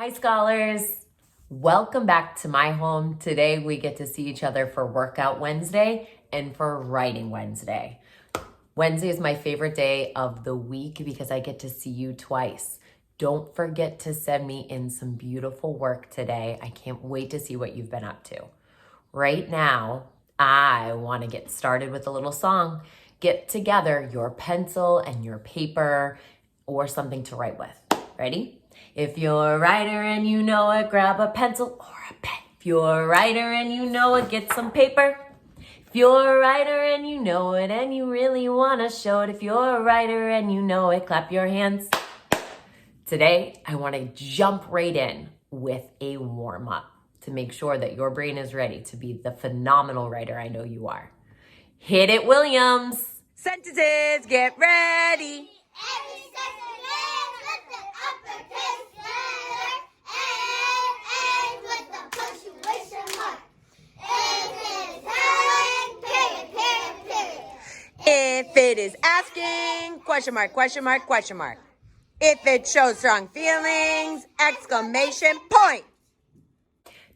Hi, scholars. Welcome back to my home. Today we get to see each other for Workout Wednesday and for Writing Wednesday. Wednesday is my favorite day of the week because I get to see you twice. Don't forget to send me in some beautiful work today. I can't wait to see what you've been up to. Right now, I want to get started with a little song. Get together your pencil and your paper or something to write with. Ready? If you're a writer and you know it, grab a pencil or a pen. If you're a writer and you know it, get some paper. If you're a writer and you know it and you really want to show it, if you're a writer and you know it, clap your hands. Today, I want to jump right in with a warm-up to make sure that your brain is ready to be the phenomenal writer I know you are. Hit it, Williams. Sentences, get ready. Every sentence ends with the uppercase letter and with the punctuation mark. If it is telling, period. If it is asking, question mark, question mark, question mark. If it shows strong feelings, exclamation point.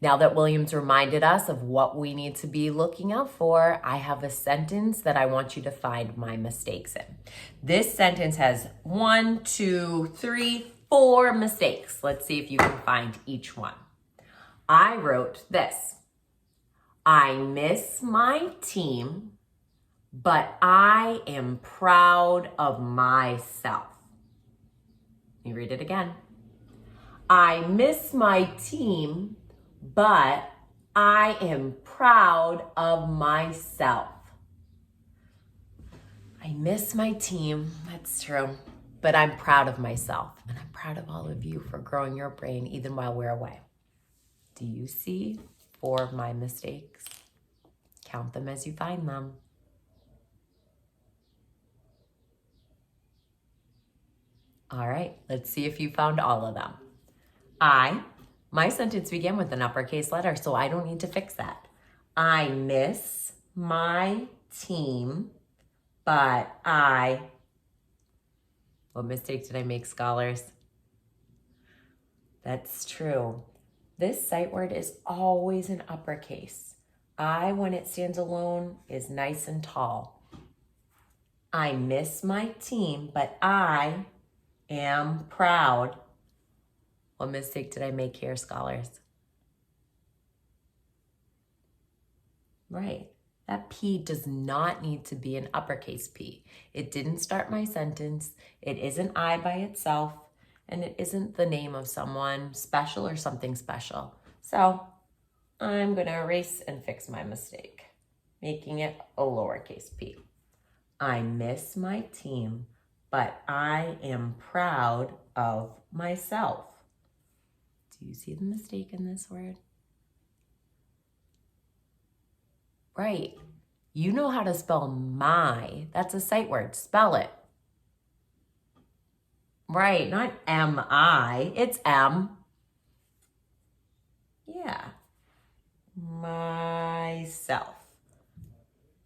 Now that Williams reminded us of what we need to be looking out for, I have a sentence that I want you to find my mistakes in. This sentence has 1, 2, 3, 4 mistakes. Let's see if you can find each one. I wrote this. I miss my team, but I am proud of myself. Let me read it again. I miss my team, but I am proud of myself. I miss my team, that's true, but I'm proud of myself. And I'm proud of all of you for growing your brain even while we're away. Do you see 4 of my mistakes? Count them as you find them. All right, let's see if you found all of them. My sentence began with an uppercase letter, so I don't need to fix that. I miss my team, but what mistake did I make, scholars? That's true. This sight word is always an uppercase. I, when it stands alone, is nice and tall. I miss my team, but I am proud. What mistake did I make here, scholars? Right. That P does not need to be an uppercase P. It didn't start my sentence. It isn't I by itself. And it isn't the name of someone special or something special. So I'm going to erase and fix my mistake, making it a lowercase p. I miss my team, but I am proud of myself. Do you see the mistake in this word? Right. You know how to spell my. That's a sight word. Spell it. Right. Not M-I. It's M. Yeah. Myself.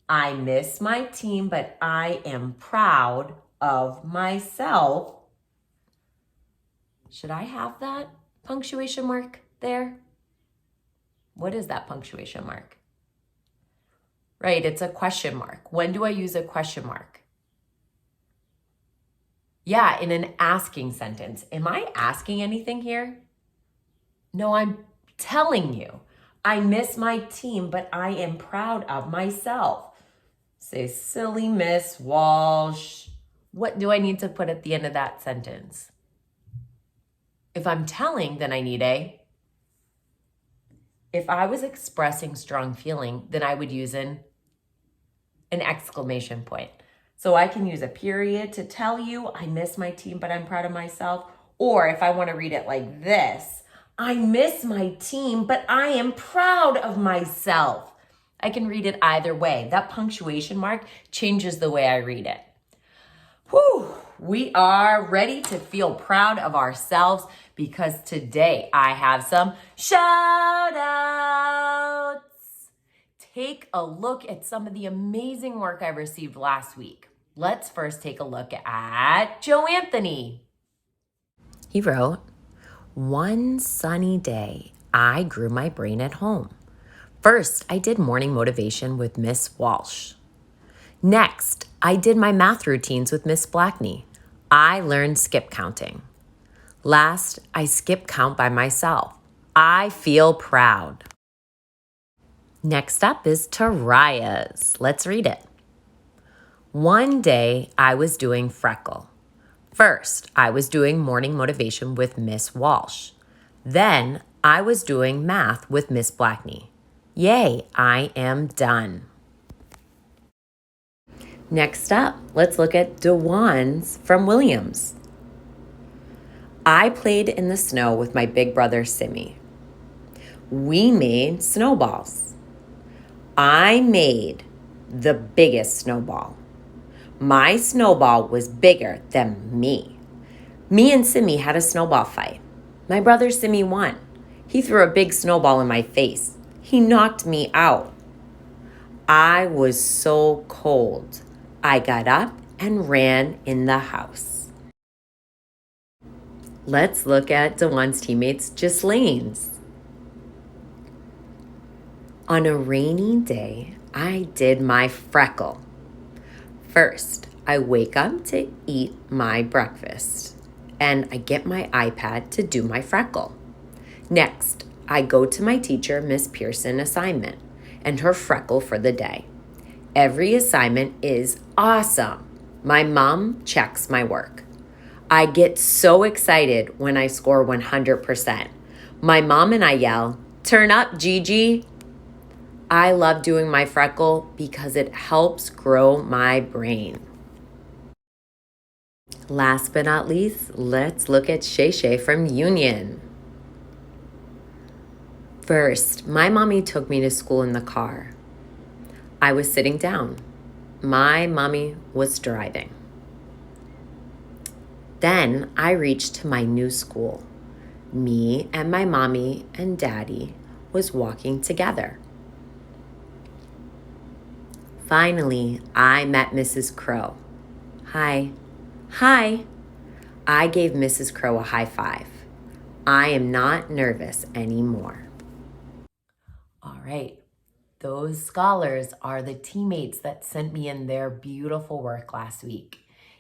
I miss my team, but I am proud of myself. Should I have that punctuation mark there? What is that punctuation mark? Right, it's a question mark. When do I use a question mark? Yeah, in an asking sentence. Am I asking anything here? No, I'm telling you. I miss my team, but I am proud of myself. Say, silly Miss Walsh. What do I need to put at the end of that sentence? If I'm telling, then I need a. If I was expressing strong feeling, then I would use an exclamation point. So I can use a period to tell you I miss my team, but I'm proud of myself. Or if I want to read it like this, I miss my team, but I am proud of myself. I can read it either way. That punctuation mark changes the way I read it. Whew, we are ready to feel proud of ourselves because today I have some shout outs. Take a look at some of the amazing work I received last week. Let's first take a look at Joe Anthony. He wrote, One sunny day, I grew my brain at home. First, I did morning motivation with Miss Walsh. Next, I did my math routines with Miss Blackney. I learned skip counting. Last, I skip count by myself. I feel proud. Next up is Taraya's. Let's read it. One day, I was doing freckle. First, I was doing morning motivation with Miss Walsh. Then, I was doing math with Miss Blackney. Yay, I am done. Next up, let's look at Dewan's from Williams. I played in the snow with my big brother, Simmy. We made snowballs. I made the biggest snowball. My snowball was bigger than me. Me and Simmy had a snowball fight. My brother Simmy won. He threw a big snowball in my face. He knocked me out. I was so cold. I got up and ran in the house. Let's look at Dewan's teammates, Ghislaine's. On a rainy day, I did my freckle. First, I wake up to eat my breakfast, and I get my iPad to do my freckle. Next, I go to my teacher, Miss Pearson, assignment, and her freckle for the day. Every assignment is awesome. My mom checks my work. I get so excited when I score 100%. My mom and I yell, "Turn up, Gigi." I love doing my freckle because it helps grow my brain. Last but not least, let's look at Shay Shay from Union. First, my mommy took me to school in the car. I was sitting down. My mommy was driving. Then I reached to my new school. Me and my mommy and daddy was walking together. Finally, I met Mrs. Crow. Hi. Hi. I gave Mrs. Crow a high five. I am not nervous anymore. All right. Those scholars are the teammates that sent me in their beautiful work last week.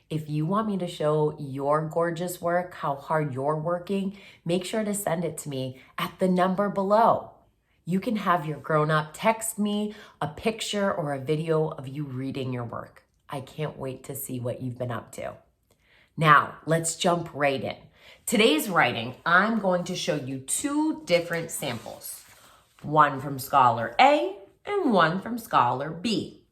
If you want me to show your gorgeous work, how hard you're working, make sure to send it to me at the number below. You can have your grown-up text me a picture or a video of you reading your work. I can't wait to see what you've been up to. Now, let's jump right in. Today's writing, I'm going to show you two different samples. One from Scholar A and one from Scholar B.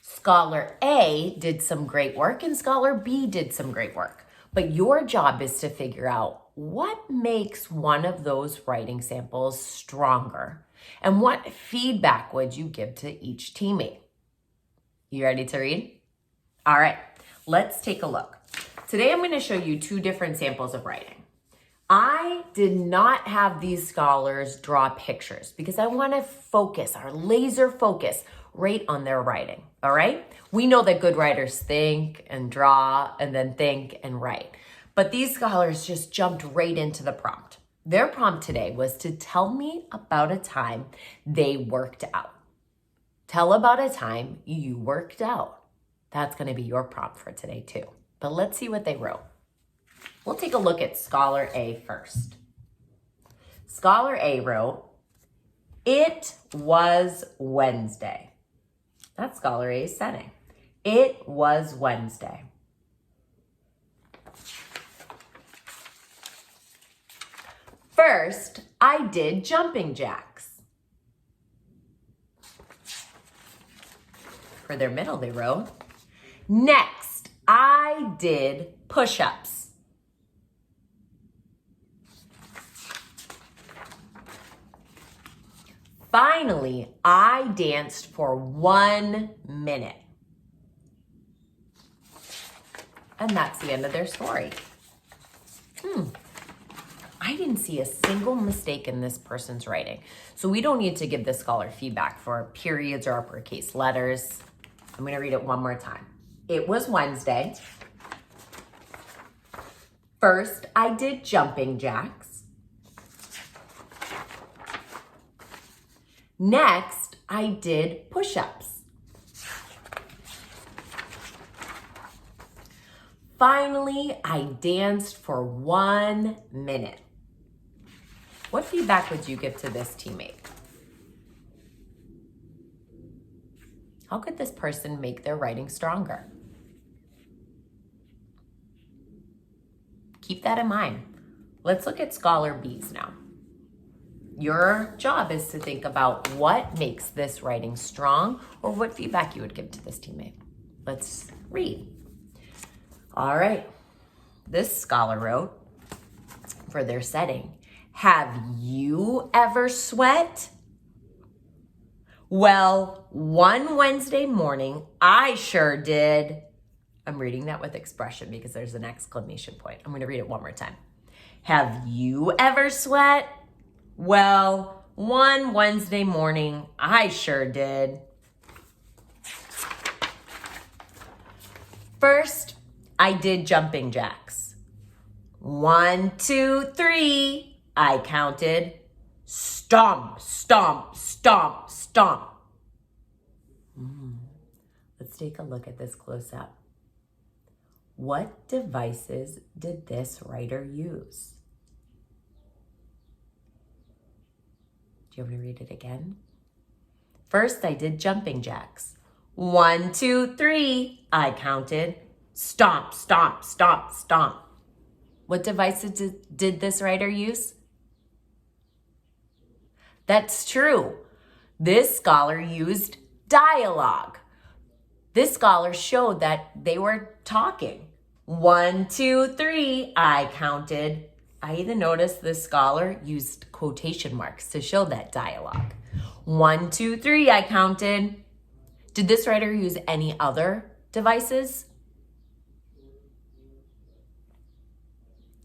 Scholar A did some great work and Scholar B did some great work. But your job is to figure out what makes one of those writing samples stronger and what feedback would you give to each teammate. You ready to read? All right, let's take a look. Today I'm going to show you two different samples of writing. I did not have these scholars draw pictures because I want to focus, our laser focus, right on their writing, all right? We know that good writers think and draw and then think and write. But these scholars just jumped right into the prompt. Their prompt today was to tell me about a time they worked out. Tell about a time you worked out. That's going to be your prompt for today too. But let's see what they wrote. We'll take a look at Scholar A first. Scholar A wrote, "It was Wednesday." That's Scholar A's setting. It was Wednesday. First, I did jumping jacks. For their middle, they wrote, "Next, I did push-ups." Finally, I danced for 1 minute. And that's the end of their story. I didn't see a single mistake in this person's writing. So we don't need to give the scholar feedback for periods or uppercase letters. I'm going to read it one more time. It was Wednesday. First, I did jumping jacks. Next, I did push-ups. Finally, I danced for 1 minute. What feedback would you give to this teammate? How could this person make their writing stronger? Keep that in mind. Let's look at Scholar B's now. Your job is to think about what makes this writing strong or what feedback you would give to this teammate. Let's read. All right. This scholar wrote for their setting, have you ever sweat? Well, one Wednesday morning, I sure did. I'm reading that with expression because there's an exclamation point. I'm going to read it one more time. Have you ever sweat? Well, one Wednesday morning, I sure did. First, I did jumping jacks. 1, 2, 3, I counted. Stomp, stomp, stomp, stomp. Let's take a look at this close up. What devices did this writer use? Do you want me to read it again? First, I did jumping jacks. 1, 2, 3, I counted. Stomp, stomp, stomp, stomp. What devices did this writer use? That's true. This scholar used dialogue. This scholar showed that they were talking. 1, 2, 3, I counted. I even noticed this scholar used quotation marks to show that dialogue. 1, 2, 3, I counted. Did this writer use any other devices?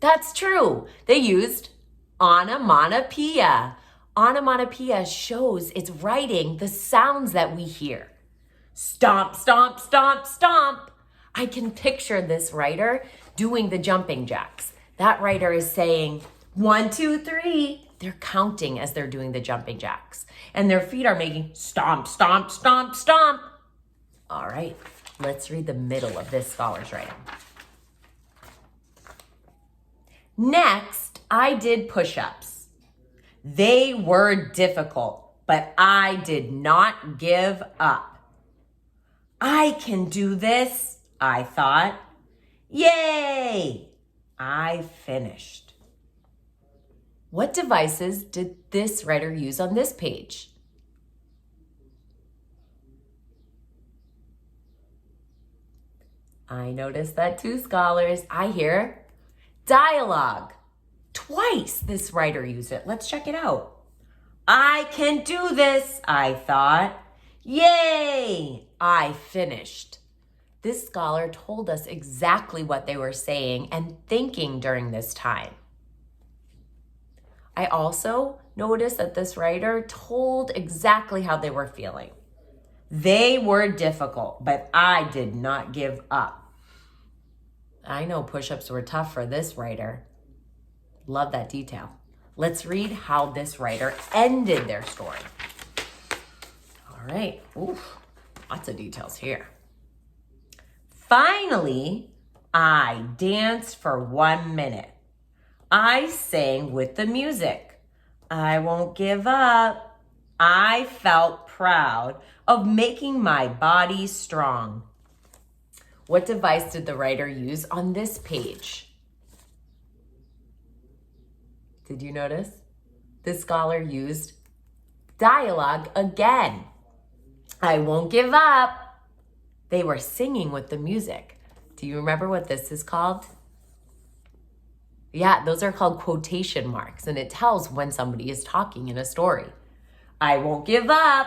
That's true. They used onomatopoeia. Onomatopoeia shows it's writing the sounds that we hear. Stomp, stomp, stomp, stomp. I can picture this writer doing the jumping jacks. That writer is saying 1, 2, 3. They're counting as they're doing the jumping jacks. And their feet are making stomp, stomp, stomp, stomp. All right, let's read the middle of this scholar's writing. Next, I did push-ups. They were difficult, but I did not give up. I can do this, I thought. Yay! I finished. What devices did this writer use on this page? I noticed that too, scholars. I hear dialogue. Twice this writer used it. Let's check it out. I can do this, I thought. Yay! I finished. This scholar told us exactly what they were saying and thinking during this time. I also noticed that this writer told exactly how they were feeling. They were difficult, but I did not give up. I know push-ups were tough for this writer. Love that detail. Let's read how this writer ended their story. All right. Oof, lots of details here. Finally, I danced for 1 minute. I sang with the music. I won't give up. I felt proud of making my body strong. What device did the writer use on this page? Did you notice? This scholar used dialogue again. I won't give up. They were singing with the music. Do you remember what this is called? Yeah, those are called quotation marks, and it tells when somebody is talking in a story. I won't give up.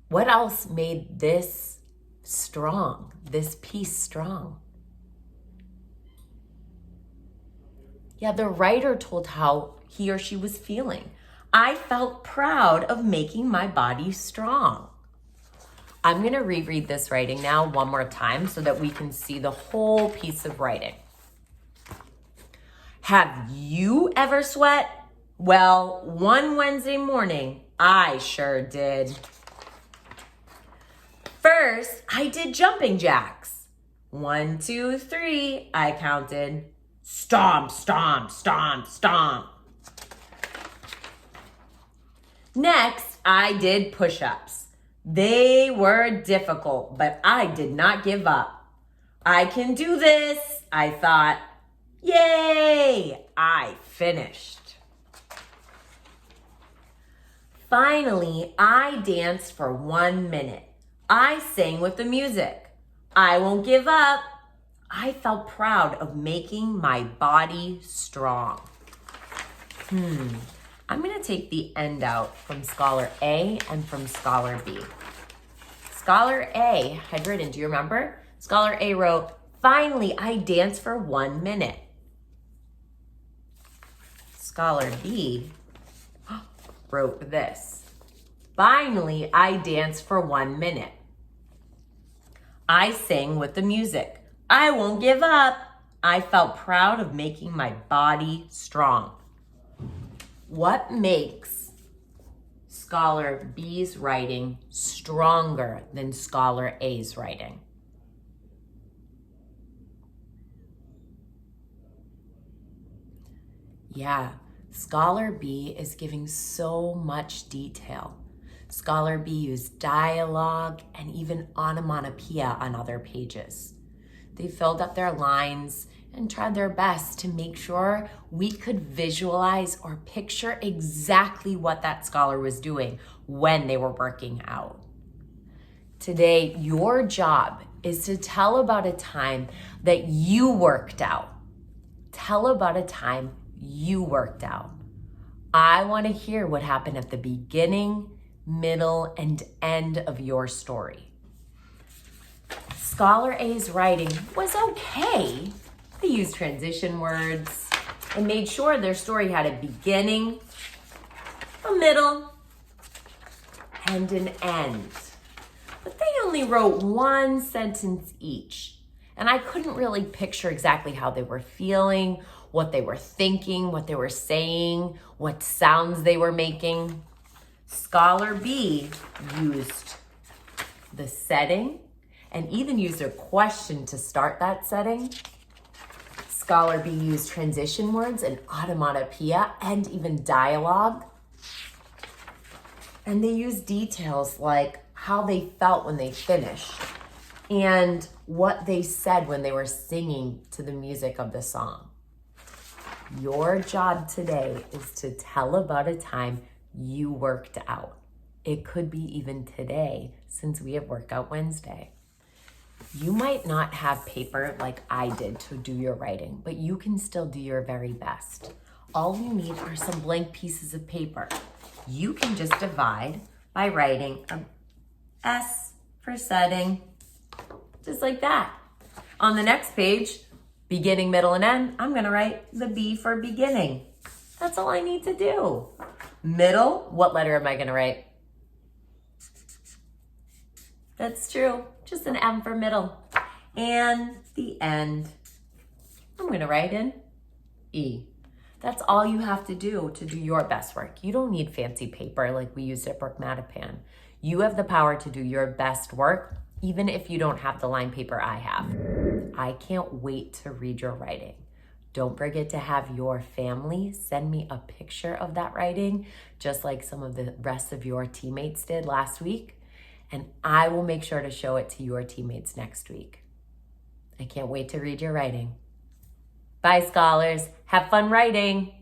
What else made this strong, this piece strong? Yeah, the writer told how he or she was feeling. I felt proud of making my body strong. I'm going to reread this writing now one more time so that we can see the whole piece of writing. Have you ever sweat? Well, one Wednesday morning, I sure did. First, I did jumping jacks. 1, 2, 3, I counted. Stomp, stomp, stomp, stomp. Next, I did push-ups. They were difficult, but I did not give up. I can do this, I thought. Yay! I finished. Finally, I danced for 1 minute. I sang with the music. I won't give up. I felt proud of making my body strong. I'm going to take the end out from Scholar A and from Scholar B. Scholar A had written, do you remember? Scholar A wrote, finally, I danced for 1 minute. Scholar B wrote this. Finally, I danced for 1 minute. I sang with the music. I won't give up. I felt proud of making my body strong. What makes Scholar B's writing stronger than Scholar A's writing? Yeah, Scholar B is giving so much detail. Scholar B used dialogue and even onomatopoeia on other pages. They filled up their lines and tried their best to make sure we could visualize or picture exactly what that scholar was doing when they were working out. Today, your job is to tell about a time that you worked out. Tell about a time you worked out. I want to hear what happened at the beginning, middle, and end of your story. Scholar A's writing was okay. They used transition words and made sure their story had a beginning, a middle, and an end. But they only wrote 1 sentence each. And I couldn't really picture exactly how they were feeling, what they were thinking, what they were saying, what sounds they were making. Scholar B used the setting and even used a question to start that setting. Scholar B used transition words and onomatopoeia and even dialogue. And they used details like how they felt when they finished and what they said when they were singing to the music of the song. Your job today is to tell about a time you worked out. It could be even today, since we have Workout Wednesday. You might not have paper like I did to do your writing, but you can still do your very best. All you need are some blank pieces of paper. You can just divide by writing a S for setting, just like that. On the next page, beginning, middle, and end, I'm gonna write the B for beginning. That's all I need to do. Middle, what letter am I gonna write? That's true, just an M for middle. And the end, I'm gonna write in E. That's all you have to do your best work. You don't need fancy paper like we used at Brook Mattapan. You have the power to do your best work, even if you don't have the line paper I have. I can't wait to read your writing. Don't forget to have your family send me a picture of that writing, just like some of the rest of your teammates did last week. And I will make sure to show it to your teammates next week. I can't wait to read your writing. Bye, scholars. Have fun writing.